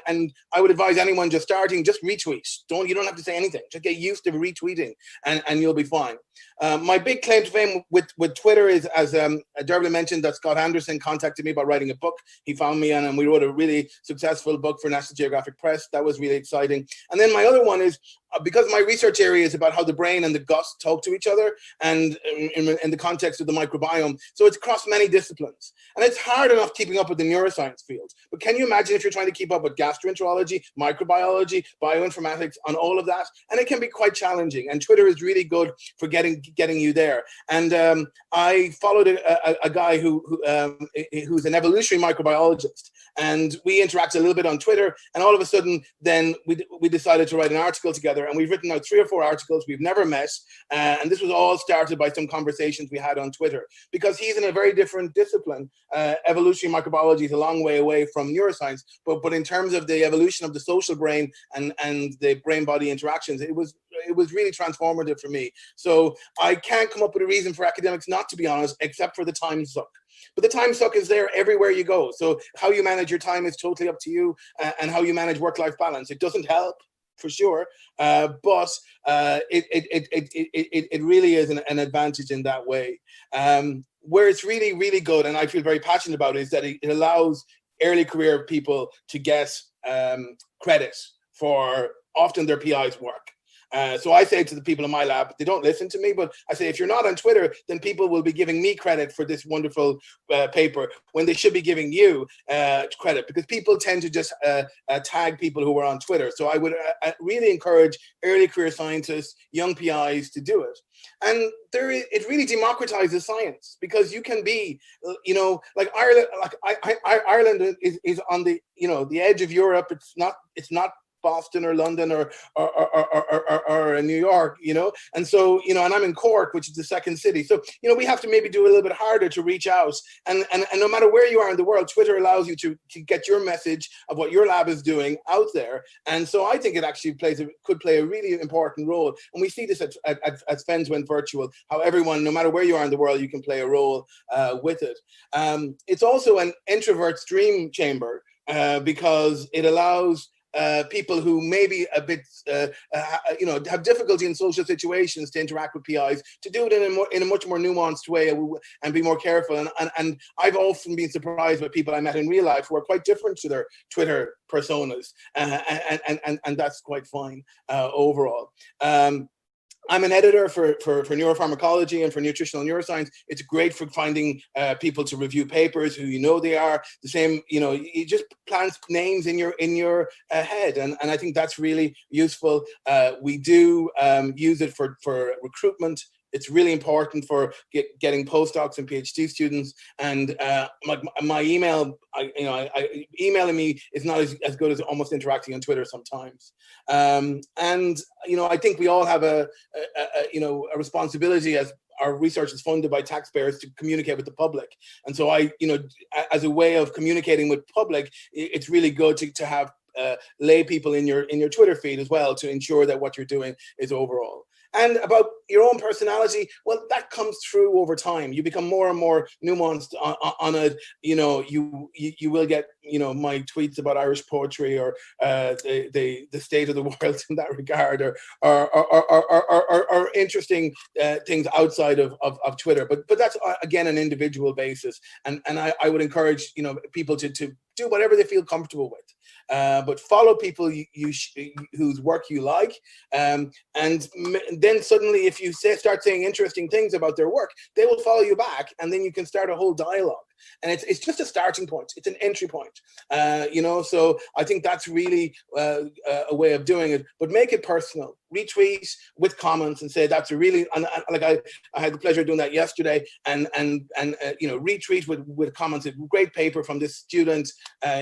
and I would advise anyone just starting, just retweet. You don't have to say anything. Just get used to retweeting and you'll be fine. My big claim to fame with Twitter is, as Dervila mentioned, that Scott Anderson contacted me about writing a book. He found me and we wrote a really successful book for National Geographic Press. That was really exciting. And then my other one is, because my research area is about how the brain and the gut talk to each other, and in the context of the microbiome. So it's across many disciplines. And it's hard enough keeping up with the neuroscience field. But can you imagine if you're trying to keep up with gastroenterology, microbiology, bioinformatics, on all of that? And it can be quite challenging. And Twitter is really good for getting you there. And I followed a guy who's an evolutionary microbiologist. And we interacted a little bit on Twitter. And all of a sudden, then we decided to write an article together. And we've written out 3 or 4 articles. We've never met. And this was all started by some conversations we had on Twitter. Because he's in a very different discipline. Evolutionary microbiology is a long way away from neuroscience. But in terms of the evolution of the social brain and the brain-body interactions, it was really transformative for me. So I can't come up with a reason for academics not to be honest, except for the time suck. But the time suck is there everywhere you go. So how you manage your time is totally up to you, and how you manage work-life balance. It doesn't help, for sure, but it really is an advantage in that way. Where it's really, really good, and I feel very passionate about it, is that it allows early career people to get credit for often their PI's work. So I say to the people in my lab, they don't listen to me, but I say, if you're not on Twitter, then people will be giving me credit for this wonderful paper when they should be giving you credit, because people tend to just tag people who are on Twitter. So I would really encourage early career scientists, young PIs to do it. And it really democratizes science, because you can be, like Ireland, Ireland is on the, the edge of Europe. It's not Boston or London or New York, and so, and I'm in Cork, which is the second city. So, we have to maybe do a little bit harder to reach out. And no matter where you are in the world, Twitter allows you to get your message of what your lab is doing out there. And so I think it actually could play a really important role. And we see this as FENS went virtual, how everyone, no matter where you are in the world, you can play a role with it. It's also an introvert's dream chamber, because it allows people who may be a bit, have difficulty in social situations to interact with PIs, to do it in a much more nuanced way and be more careful. And I've often been surprised by people I met in real life who are quite different to their Twitter personas, and that's quite fine overall. I'm an editor for neuropharmacology and for nutritional neuroscience. It's great for finding people to review papers who they are. The same, you just plant names in your head, and I think that's really useful. We do use it for recruitment. It's really important for getting postdocs and PhD students. And my email, emailing me is not as good as almost interacting on Twitter sometimes. And I think we all have a responsibility as our research is funded by taxpayers to communicate with the public. And so as a way of communicating with public, it's really good to have lay people in your Twitter feed as well, to ensure that what you're doing is overall. And about your own personality, well, that comes through over time. You become more and more nuanced on it. You will get, my tweets about Irish poetry or the state of the world in that regard, or interesting things outside of Twitter. But that's again an individual basis, and I would encourage people to do whatever they feel comfortable with. But follow people whose work you like, and then suddenly if you start saying interesting things about their work, they will follow you back, and then you can start a whole dialogue. And it's just a starting point. It's an entry point, so I think that's really a way of doing it. But make it personal. Retweet with comments and say that's a really, like I had the pleasure of doing that yesterday, and retweet with comments. A great paper from this student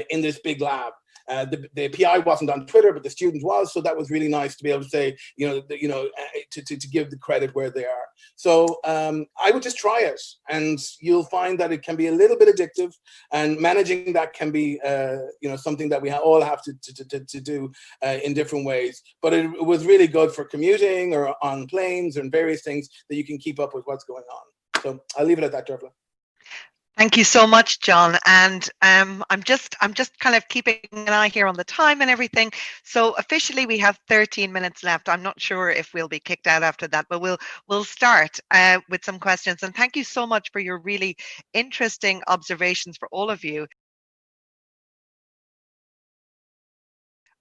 in this big lab. The PI wasn't on Twitter, but the student was, so that was really nice to be able to say, to give the credit where they are. So I would just try it, and you'll find that it can be a little bit addictive, and managing that can be, something that we all have to do in different ways. But it was really good for commuting or on planes and various things that you can keep up with what's going on. So I'll leave it at that, Dervila. Thank you so much, John. And I'm just kind of keeping an eye here on the time and everything. So officially we have 13 minutes left. I'm not sure if we'll be kicked out after that, but we'll start with some questions. And thank you so much for your really interesting observations for all of you.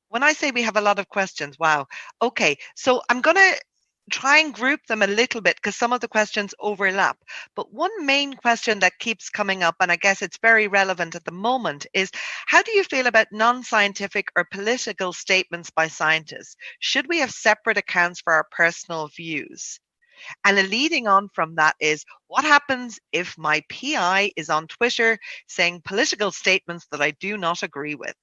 When I say we have a lot of questions, wow. Okay, so I'm going to try and group them a little bit because some of the questions overlap. But one main question that keeps coming up, and I guess it's very relevant at the moment, is how do you feel about non-scientific or political statements by scientists? Should we have separate accounts for our personal views? And leading on from that is, what happens if my PI is on Twitter saying political statements that I do not agree with?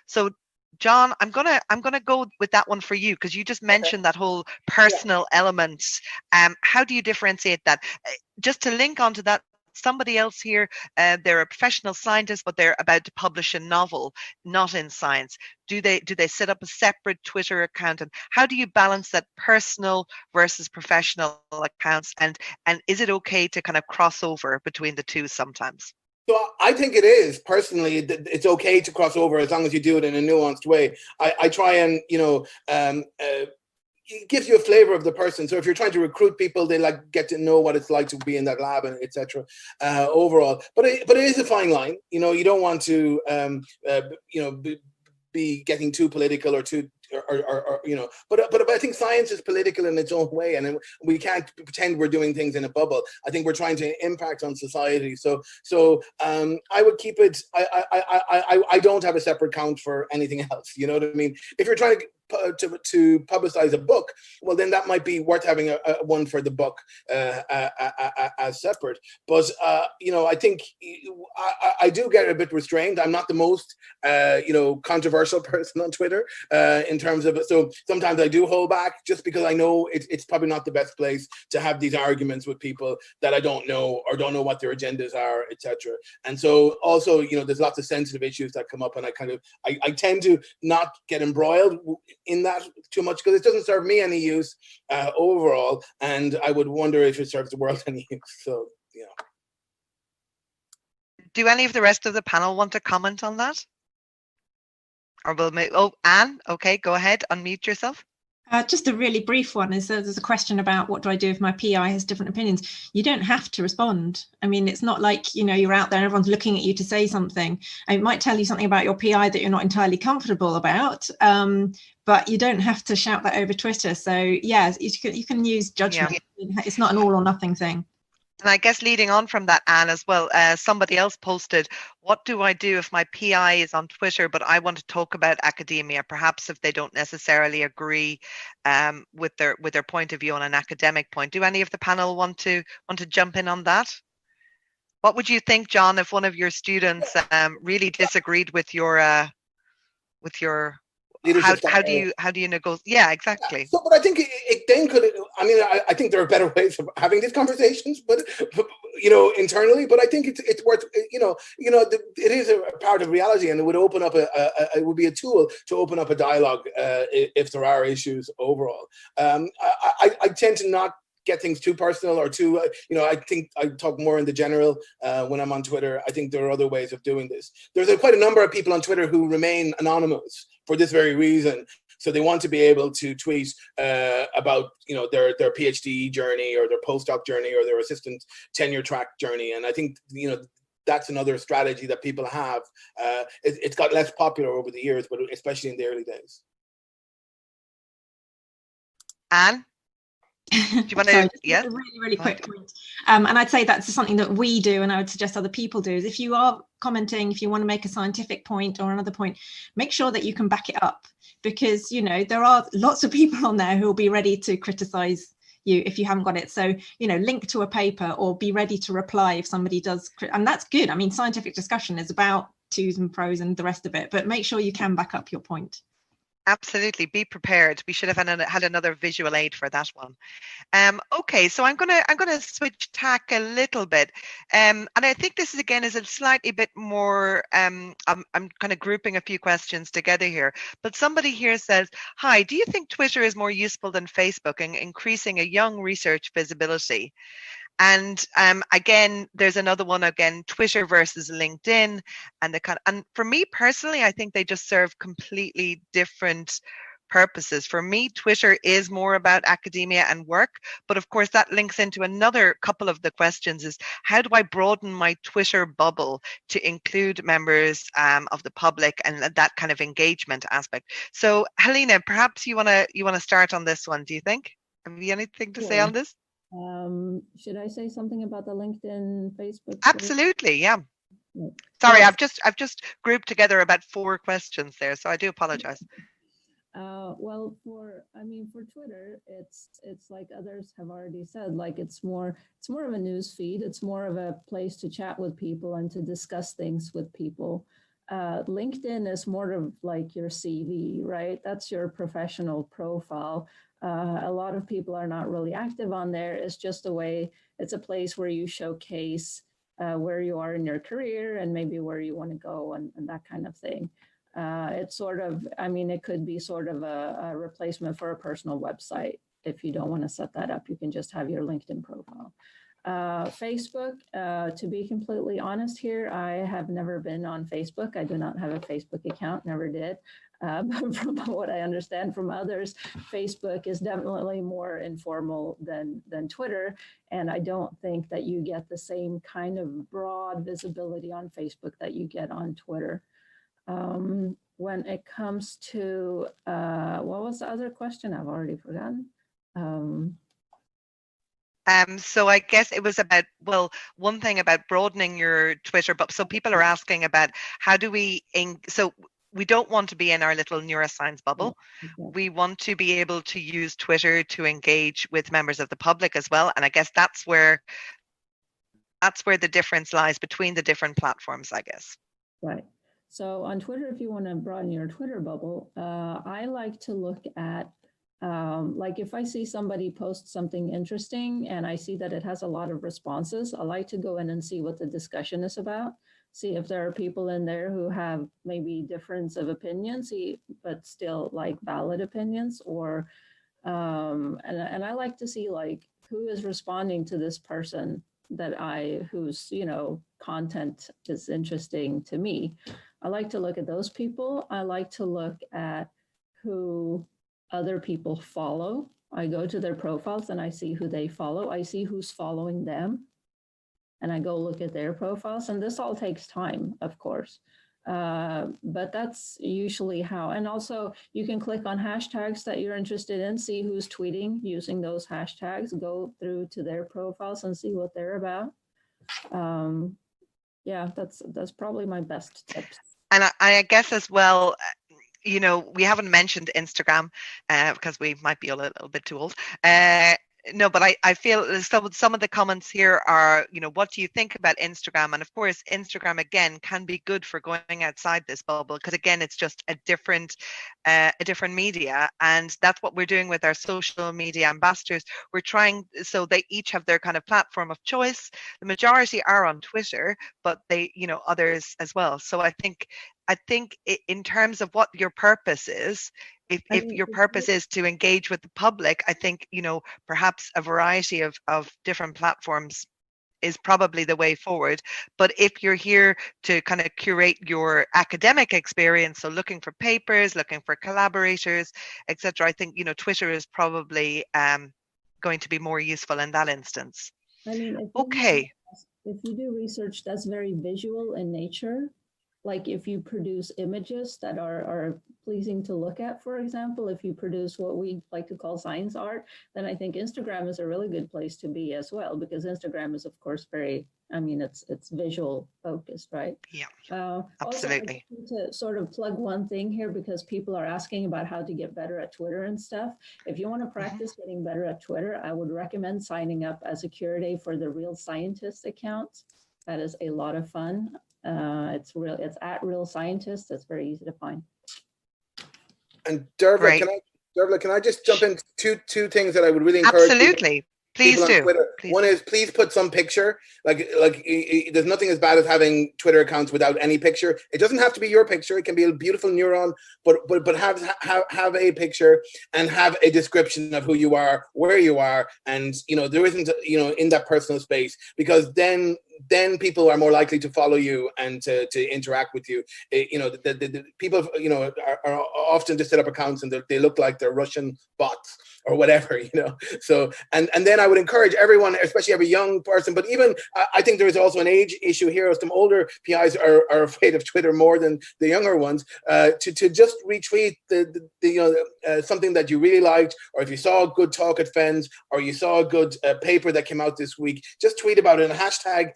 So John, I'm gonna go with that one for you, because you just mentioned that whole personal element. How do you differentiate that? Just to link onto that, somebody else here, they're a professional scientist, but they're about to publish a novel, not in science. Do they set up a separate Twitter account? And how do you balance that personal versus professional accounts? And is it okay to kind of cross over between the two sometimes? So I think it is, personally, it's okay to cross over as long as you do it in a nuanced way. I try and, it gives you a flavor of the person. So if you're trying to recruit people, they get to know what it's like to be in that lab, and etc. Overall. But it is a fine line. You don't want to, be getting too political or too, but I think science is political in its own way, and we can't pretend we're doing things in a bubble. I think we're trying to impact on society. So I would keep it. I don't have a separate count for anything else. You know what I mean? If you're trying to publicize a book, well, then that might be worth having a one for the book as separate. But I think I do get a bit restrained. I'm not the most controversial person on Twitter in terms of it. So sometimes I do hold back, just because I know it's probably not the best place to have these arguments with people that I don't know or don't know what their agendas are, etc. And so also, there's lots of sensitive issues that come up, and I tend to not get embroiled in that too much, because it doesn't serve me any use overall, and I would wonder if it serves the world any use. So Do any of the rest of the panel want to comment on that? Or we'll make, oh, Anne, okay, go ahead, unmute yourself. Just a really brief one is there's a question about what do I do if my PI has different opinions. You don't have to respond. I mean, it's not like, you know, you're out there and everyone's looking at you to say something. It might tell you something about your PI that you're not entirely comfortable about, but you don't have to shout that over Twitter. So yeah, you can use judgment. Yeah. It's not an all or nothing thing. And I guess leading on from that, Anne, as well, somebody else posted, what do I do if my PI is on Twitter, but I want to talk about academia, perhaps if they don't necessarily agree with their point of view on an academic point? Do any of the panel want to jump in on that? What would you think, John, if one of your students really disagreed with your how do you negotiate? Yeah, exactly. So, but I think it then could. I mean, I think there are better ways of having these conversations, but you know, internally. But I think it's worth. It is a part of reality, and it would open up it would be a tool to open up a dialogue if there are issues overall. I tend to not get things too personal or too, I think I talk more in the general when I'm on Twitter. I think there are other ways of doing this. There's quite a number of people on Twitter who remain anonymous for this very reason. So they want to be able to tweet about, their PhD journey or their postdoc journey or their assistant tenure track journey. And I think, that's another strategy that people have. It's got less popular over the years, but especially in the early days. Anne? Do you want to? Yeah. A really quick point. And I'd say that's something that we do, and I would suggest other people do, is if you are commenting, if you want to make a scientific point or another point, make sure that you can back it up, because, there are lots of people on there who will be ready to criticize you if you haven't got it. So, link to a paper or be ready to reply if somebody does. And that's good. I mean, scientific discussion is about to's and pros and the rest of it, but make sure you can back up your point. Absolutely, be prepared. We should have had another visual aid for that one. Okay, so I'm gonna switch tack a little bit, and I think this is a slightly bit more. I'm kind of grouping a few questions together here. But somebody here says, "Hi, do you think Twitter is more useful than Facebook in increasing a young research visibility?" And again, there's another one again, Twitter versus LinkedIn, and for me personally, I think they just serve completely different purposes. For me, Twitter is more about academia and work, but of course that links into another couple of the questions: is how do I broaden my Twitter bubble to include members of the public and that kind of engagement aspect? So Helena, perhaps you want to start on this one. Do you think? Have you anything to say on this? Should I say something about the LinkedIn, Facebook? Absolutely, yeah. Yeah. Sorry, I've just grouped together about 4 questions there, so I do apologize. Well, for Twitter, it's like others have already said, like it's more of a news feed. It's more of a place to chat with people and to discuss things with people. LinkedIn is more of like your CV, right? That's your professional profile. A lot of people are not really active on there. It's just it's a place where you showcase where you are in your career and maybe where you want to go and that kind of thing. It's sort of, it could be sort of a replacement for a personal website. If you don't want to set that up, you can just have your LinkedIn profile. Facebook, to be completely honest here, I have never been on Facebook. I do not have a Facebook account, never did. But from what I understand from others, Facebook is definitely more informal than Twitter. And I don't think that you get the same kind of broad visibility on Facebook that you get on Twitter. When it comes to, what was the other question? I've already forgotten. So I guess it was about, one thing about broadening your Twitter, but so people are asking about how do we, so we don't want to be in our little neuroscience bubble. Okay. We want to be able to use Twitter to engage with members of the public as well. And I guess that's where the difference lies between the different platforms, I guess. Right. So on Twitter, if you want to broaden your Twitter bubble, I like to look at, like if I see somebody post something interesting and I see that it has a lot of responses, I like to go in and see what the discussion is about, see if there are people in there who have maybe difference of opinions, but still like valid opinions, or, and I like to see like who is responding to this person whose, content is interesting to me. I like to look at those people. I like to look at who other people follow. I go to their profiles and I see who they follow. I see who's following them. And I go look at their profiles. And this all takes time, of course. But that's usually how. And also, you can click on hashtags that you're interested in, see who's tweeting using those hashtags, go through to their profiles and see what they're about. Yeah, that's probably my best tips. And I guess as well, we haven't mentioned Instagram because we might be a little bit too old. No, but I feel some of the comments here are, what do you think about Instagram? And of course, Instagram, again, can be good for going outside this bubble because, again, it's just a different media. And that's what we're doing with our social media ambassadors. We're trying, so they each have their kind of platform of choice. The majority are on Twitter, but they, others as well. So I think in terms of what your purpose is, if your purpose is to engage with the public, I think, perhaps a variety of different platforms is probably the way forward. But if you're here to kind of curate your academic experience, so looking for papers, looking for collaborators, etc., I think, Twitter is probably going to be more useful in that instance. I mean, if you do research that's very visual in nature, like if you produce images that are pleasing to look at, for example, if you produce what we like to call science art, then I think Instagram is a really good place to be as well, because Instagram is, of course, it's visual focused, right? Yeah, absolutely. Also, to sort of plug one thing here, because people are asking about how to get better at Twitter and stuff. If you want to practice getting better at Twitter, I would recommend signing up as a Curate for the Real Scientist account. That is a lot of fun. It's at Real Scientist. It's very easy to find. And Dervila, can I just jump in two things that I would really encourage? Absolutely. Please do. Please. One is, please put some picture. Like there's nothing as bad as having Twitter accounts without any picture. It doesn't have to be your picture. It can be a beautiful neuron, but have a picture and have a description of who you are, where you are, and there isn't in that personal space, because then people are more likely to follow you and to interact with you. The people are often just set up accounts and they look like they're Russian bots or whatever, So and then I would encourage everyone, especially every young person, but even I think there is also an age issue here. Some older PIs are afraid of Twitter more than the younger ones. To just retweet the something that you really liked, or if you saw a good talk at FENS, or you saw a good paper that came out this week, just tweet about it and hashtag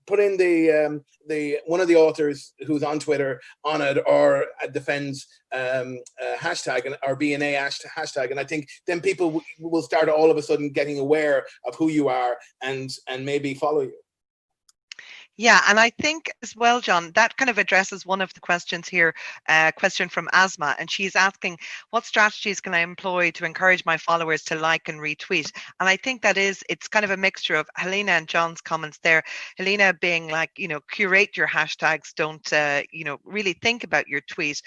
put in the one of the authors who's on Twitter on it, or at the FENS hashtag or BNA hashtag, and I think then people will start all of a sudden getting aware of who you are and maybe follow you. Yeah, and I think as well, John, that kind of addresses one of the questions here, question from Asma, and she's asking, what strategies can I employ to encourage my followers to like and retweet? And I think it's kind of a mixture of Helena and John's comments there. Helena being like, curate your hashtags, don't, really think about your tweet.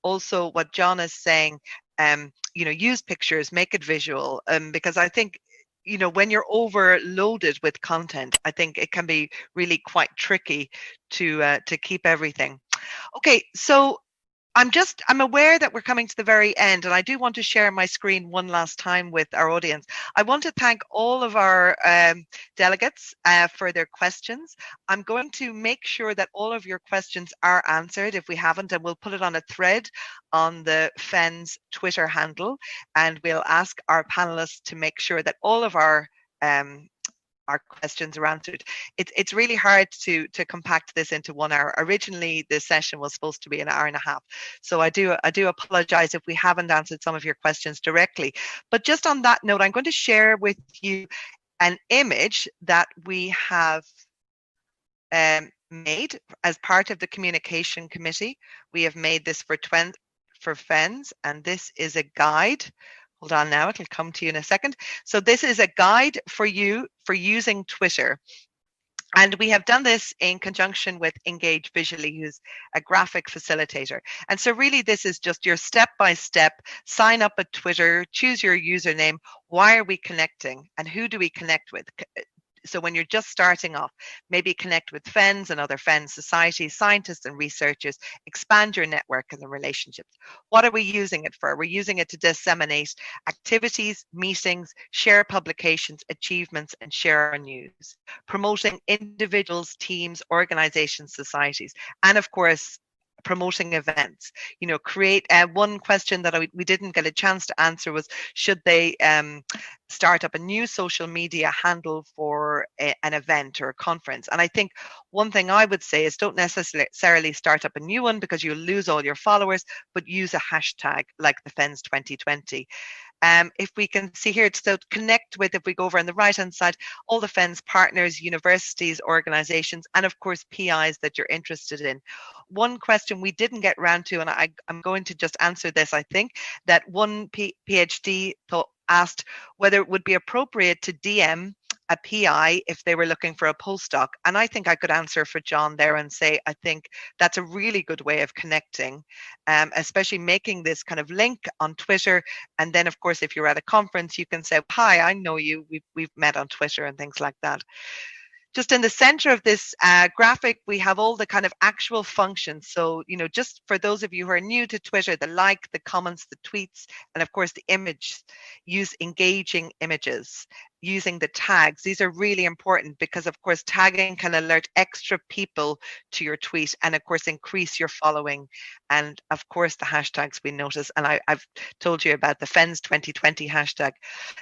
Also, what John is saying, use pictures, make it visual, because I think, when you're overloaded with content, I think it can be really quite tricky to keep everything. Okay, so I'm aware that we're coming to the very end, and I do want to share my screen one last time with our audience. I want to thank all of our delegates for their questions. I'm going to make sure that all of your questions are answered if we haven't, and we'll put it on a thread on the FENS Twitter handle, and we'll ask our panelists to make sure that all of our questions are answered. It's really hard to compact this into 1 hour. Originally, this session was supposed to be an hour and a half. So I do apologize if we haven't answered some of your questions directly. But just on that note, I'm going to share with you an image that we have made as part of the communication committee. We have made this for FENS, and this is a guide. Hold on now, it'll come to you in a second. So this is a guide for you for using Twitter. And we have done this in conjunction with Engage Visually, who's a graphic facilitator. And so really this is just your step-by-step, sign up at Twitter, choose your username, why are we connecting, and who do we connect with? So when you're just starting off, maybe connect with FENS and other FENS societies, scientists and researchers, expand your network and the relationships. What are we using it for? We're using it to disseminate activities, meetings, share publications, achievements, and share our news, promoting individuals, teams, organizations, societies, and of course, promoting events. You know, create one question that we didn't get a chance to answer was, should they start up a new social media handle for an event or a conference? And I think one thing I would say is, don't necessarily start up a new one because you'll lose all your followers, but use a hashtag like the FENS 2020. If we can see here, so connect with, if we go over on the right hand side, all the FENS partners, universities, organizations, and of course PIs that you're interested in. One question we didn't get round to, and I'm going to just answer this, I think, that one PhD asked whether it would be appropriate to DM a PI if they were looking for a postdoc. And I think I could answer for John there and say, I think that's a really good way of connecting, especially making this kind of link on Twitter. And then, of course, if you're at a conference, you can say, hi, I know you, we've met on Twitter and things like that. Just in the center of this graphic, we have all the kind of actual functions. So, you know, just for those of you who are new to Twitter, the like, the comments, the tweets, and of course the image, use engaging images, using the tags. These are really important because of course tagging can alert extra people to your tweet and of course increase your following. And of course the hashtags we notice, and I've told you about the FENS 2020 hashtag.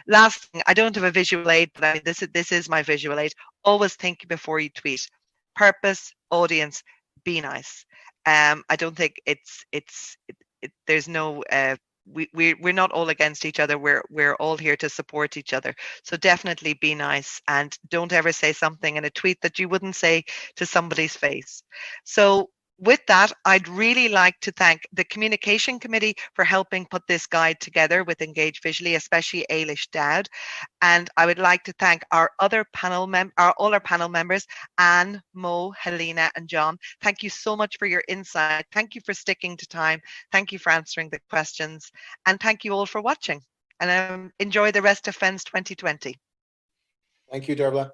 Last thing, I don't have a visual aid, but I mean, this is my visual aid. Always think before you tweet. Purpose, audience, be nice. I don't think there's no we're not all against each other. We're all here to support each other. So definitely be nice, and don't ever say something in a tweet that you wouldn't say to somebody's face. So with that, I'd really like to thank the Communication Committee for helping put this guide together with Engage Visually, especially Ailish Dowd. And I would like to thank our other panel all our panel members, Anne, Mo, Helena, and John. Thank you so much for your insight. Thank you for sticking to time. Thank you for answering the questions. And thank you all for watching. And enjoy the rest of FENS 2020. Thank you, Dervila.